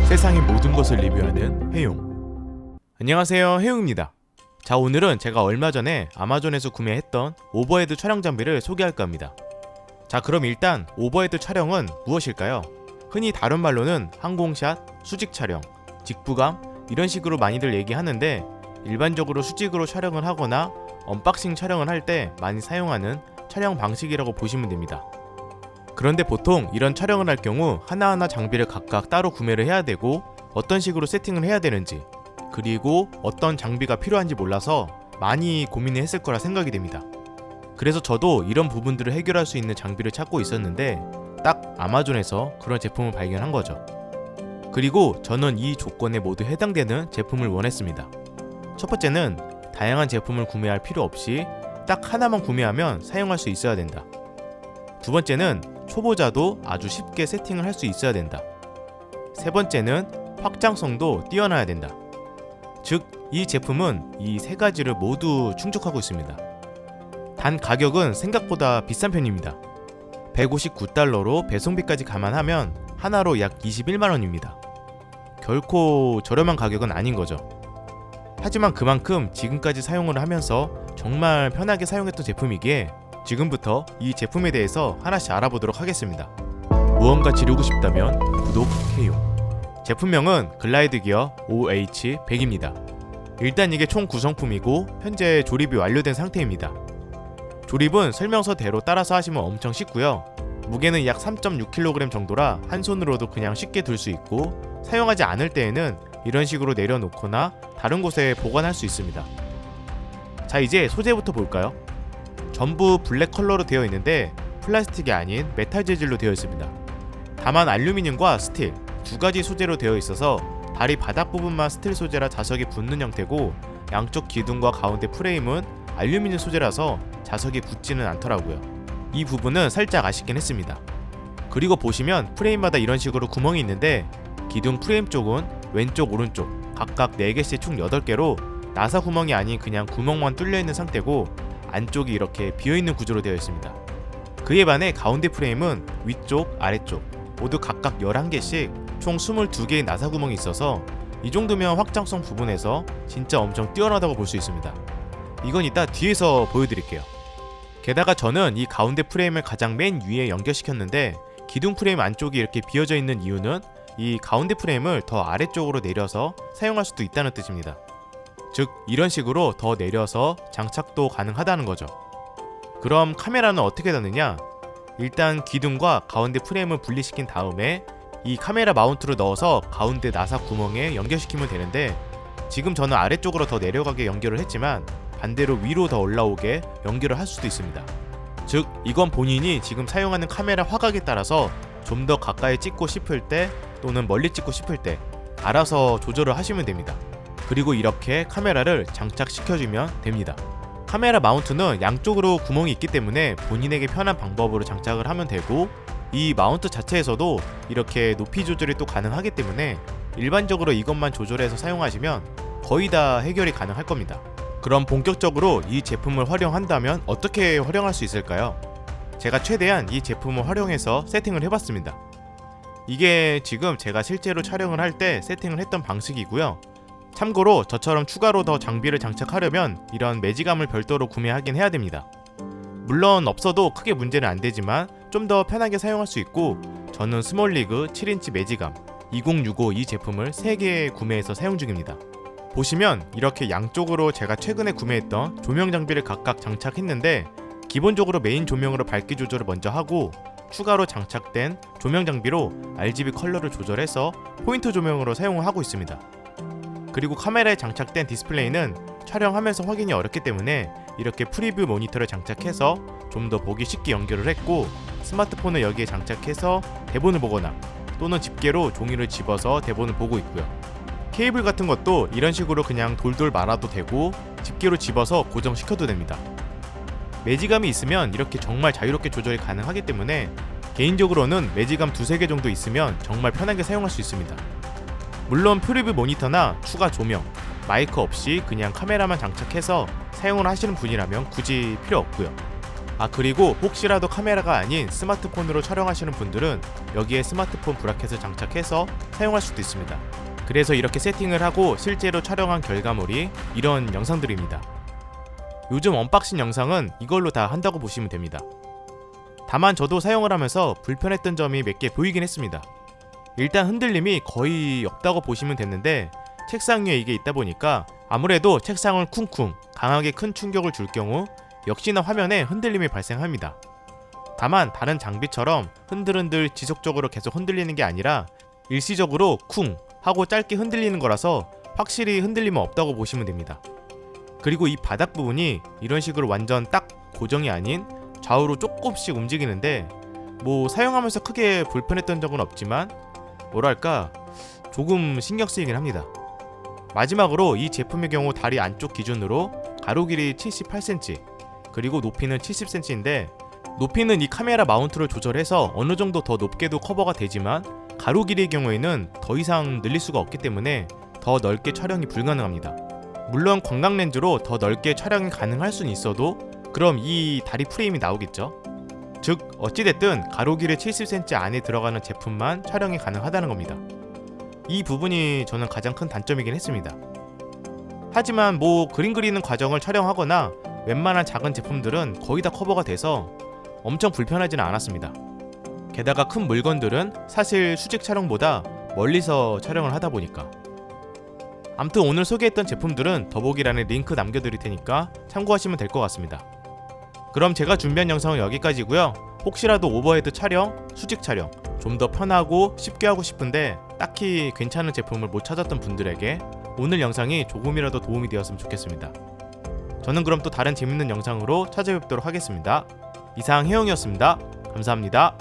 세상의 모든 것을 리뷰하는 해용. 안녕하세요, 해용입니다. 자, 오늘은 제가 얼마 전에 아마존에서 구매했던 오버헤드 촬영 장비를 소개할까 합니다. 자, 그럼 일단 오버헤드 촬영은 무엇일까요? 흔히 다른 말로는 항공샷, 수직 촬영, 직부감 이런 식으로 많이들 얘기하는데, 일반적으로 수직으로 촬영을 하거나 언박싱 촬영을 할 때 많이 사용하는 촬영 방식이라고 보시면 됩니다. 그런데 보통 이런 촬영을 할 경우 하나하나 장비를 각각 따로 구매를 해야 되고, 어떤 식으로 세팅을 해야 되는지, 그리고 어떤 장비가 필요한지 몰라서 많이 고민을 했을 거라 생각이 됩니다. 그래서 저도 이런 부분들을 해결할 수 있는 장비를 찾고 있었는데, 딱 아마존에서 그런 제품을 발견한 거죠. 그리고 저는 이 조건에 모두 해당되는 제품을 원했습니다. 첫 번째는 다양한 제품을 구매할 필요 없이 딱 하나만 구매하면 사용할 수 있어야 된다. 두 번째는 초보자도 아주 쉽게 세팅을 할 수 있어야 된다. 세 번째는 확장성도 뛰어나야 된다. 즉, 이 제품은 이 세 가지를 모두 충족하고 있습니다. 단 가격은 생각보다 비싼 편입니다. 159달러로 배송비까지 감안하면 하나로 약 21만원입니다. 결코 저렴한 가격은 아닌 거죠. 하지만 그만큼 지금까지 사용을 하면서 정말 편하게 사용했던 제품이기에 지금부터 이 제품에 대해서 하나씩 알아보도록 하겠습니다. 무언가 지르고 싶다면 구독, 해용. 제품명은 글라이드 기어 OH100입니다. 일단 이게 총 구성품이고 현재 조립이 완료된 상태입니다. 조립은 설명서대로 따라서 하시면 엄청 쉽고요. 무게는 약 3.6kg 정도라 한 손으로도 그냥 쉽게 들 수 있고, 사용하지 않을 때에는 이런 식으로 내려놓거나 다른 곳에 보관할 수 있습니다. 자, 이제 소재부터 볼까요? 전부 블랙 컬러로 되어 있는데 플라스틱이 아닌 메탈 재질로 되어 있습니다. 다만 알루미늄과 스틸 두 가지 소재로 되어 있어서 다리 바닥 부분만 스틸 소재라 자석이 붙는 형태고, 양쪽 기둥과 가운데 프레임은 알루미늄 소재라서 자석이 붙지는 않더라고요. 이 부분은 살짝 아쉽긴 했습니다. 그리고 보시면 프레임마다 이런 식으로 구멍이 있는데, 기둥 프레임 쪽은 왼쪽 오른쪽 각각 4개씩 총 8개로 나사 구멍이 아닌 그냥 구멍만 뚫려있는 상태고, 안쪽이 이렇게 비어있는 구조로 되어 있습니다. 그에 반해 가운데 프레임은 위쪽, 아래쪽 모두 각각 11개씩 총 22개의 나사 구멍이 있어서 이 정도면 확장성 부분에서 진짜 엄청 뛰어나다고 볼 수 있습니다. 이건 이따 뒤에서 보여드릴게요. 게다가 저는 이 가운데 프레임을 가장 맨 위에 연결시켰는데, 기둥 프레임 안쪽이 이렇게 비어져 있는 이유는 이 가운데 프레임을 더 아래쪽으로 내려서 사용할 수도 있다는 뜻입니다. 즉, 이런 식으로 더 내려서 장착도 가능하다는 거죠. 그럼 카메라는 어떻게 닫느냐? 일단 기둥과 가운데 프레임을 분리시킨 다음에 이 카메라 마운트를 넣어서 가운데 나사 구멍에 연결시키면 되는데, 지금 저는 아래쪽으로 더 내려가게 연결을 했지만 반대로 위로 더 올라오게 연결을 할 수도 있습니다. 즉, 이건 본인이 지금 사용하는 카메라 화각에 따라서 좀 더 가까이 찍고 싶을 때 또는 멀리 찍고 싶을 때 알아서 조절을 하시면 됩니다. 그리고 이렇게 카메라를 장착시켜주면 됩니다. 카메라 마운트는 양쪽으로 구멍이 있기 때문에 본인에게 편한 방법으로 장착을 하면 되고, 이 마운트 자체에서도 이렇게 높이 조절이 또 가능하기 때문에 일반적으로 이것만 조절해서 사용하시면 거의 다 해결이 가능할 겁니다. 그럼 본격적으로 이 제품을 활용한다면 어떻게 활용할 수 있을까요? 제가 최대한 이 제품을 활용해서 세팅을 해봤습니다. 이게 지금 제가 실제로 촬영을 할 때 세팅을 했던 방식이고요. 참고로 저처럼 추가로 더 장비를 장착하려면 이런 매지감을 별도로 구매하긴 해야 됩니다. 물론 없어도 크게 문제는 안 되지만 좀 더 편하게 사용할 수 있고, 저는 스몰리그 7인치 매지감 2065 이 제품을 3개 구매해서 사용 중입니다. 보시면 이렇게 양쪽으로 제가 최근에 구매했던 조명 장비를 각각 장착했는데, 기본적으로 메인 조명으로 밝기 조절을 먼저 하고, 추가로 장착된 조명 장비로 RGB 컬러를 조절해서 포인트 조명으로 사용을 하고 있습니다. 그리고 카메라에 장착된 디스플레이는 촬영하면서 확인이 어렵기 때문에 이렇게 프리뷰 모니터를 장착해서 좀 더 보기 쉽게 연결을 했고, 스마트폰을 여기에 장착해서 대본을 보거나 또는 집게로 종이를 집어서 대본을 보고 있고요. 케이블 같은 것도 이런 식으로 그냥 돌돌 말아도 되고 집게로 집어서 고정시켜도 됩니다. 매지감이 있으면 이렇게 정말 자유롭게 조절이 가능하기 때문에 개인적으로는 매지감 2-3개 정도 있으면 정말 편하게 사용할 수 있습니다. 물론 프리뷰 모니터나 추가 조명, 마이크 없이 그냥 카메라만 장착해서 사용을 하시는 분이라면 굳이 필요 없고요. 그리고 혹시라도 카메라가 아닌 스마트폰으로 촬영하시는 분들은 여기에 스마트폰 브라켓을 장착해서 사용할 수도 있습니다. 그래서 이렇게 세팅을 하고 실제로 촬영한 결과물이 이런 영상들입니다. 요즘 언박싱 영상은 이걸로 다 한다고 보시면 됩니다. 다만 저도 사용을 하면서 불편했던 점이 몇 개 보이긴 했습니다. 일단 흔들림이 거의 없다고 보시면 됐는데 책상 위에 이게 있다 보니까 아무래도 책상을 쿵쿵 강하게 큰 충격을 줄 경우 역시나 화면에 흔들림이 발생합니다. 다만 다른 장비처럼 흔들흔들 지속적으로 계속 흔들리는 게 아니라 일시적으로 쿵 하고 짧게 흔들리는 거라서 확실히 흔들림은 없다고 보시면 됩니다. 그리고 이 바닥 부분이 이런 식으로 완전 딱 고정이 아닌 좌우로 조금씩 움직이는데 뭐 사용하면서 크게 불편했던 적은 없지만 뭐랄까 조금 신경 쓰이긴 합니다. 마지막으로 이 제품의 경우 다리 안쪽 기준으로 가로 길이 78cm 그리고 높이는 70cm인데 높이는 이 카메라 마운트를 조절해서 어느 정도 더 높게도 커버가 되지만 가로 길이의 경우에는 더 이상 늘릴 수가 없기 때문에 더 넓게 촬영이 불가능합니다. 물론 광각 렌즈로 더 넓게 촬영이 가능할 수는 있어도 그럼 이 다리 프레임이 나오겠죠. 즉 어찌됐든 가로 길이 70cm 안에 들어가는 제품만 촬영이 가능하다는 겁니다. 이 부분이 저는 가장 큰 단점이긴 했습니다. 하지만 뭐 그림 그리는 과정을 촬영하거나 웬만한 작은 제품들은 거의 다 커버가 돼서 엄청 불편하지는 않았습니다. 게다가 큰 물건들은 사실 수직 촬영보다 멀리서 촬영을 하다 보니까. 암튼 오늘 소개했던 제품들은 더보기란에 링크 남겨드릴 테니까 참고하시면 될 것 같습니다. 그럼 제가 준비한 영상은 여기까지고요. 혹시라도 오버헤드 촬영, 수직 촬영 좀 더 편하고 쉽게 하고 싶은데 딱히 괜찮은 제품을 못 찾았던 분들에게 오늘 영상이 조금이라도 도움이 되었으면 좋겠습니다. 저는 그럼 또 다른 재밌는 영상으로 찾아뵙도록 하겠습니다. 이상 해영이었습니다. 감사합니다.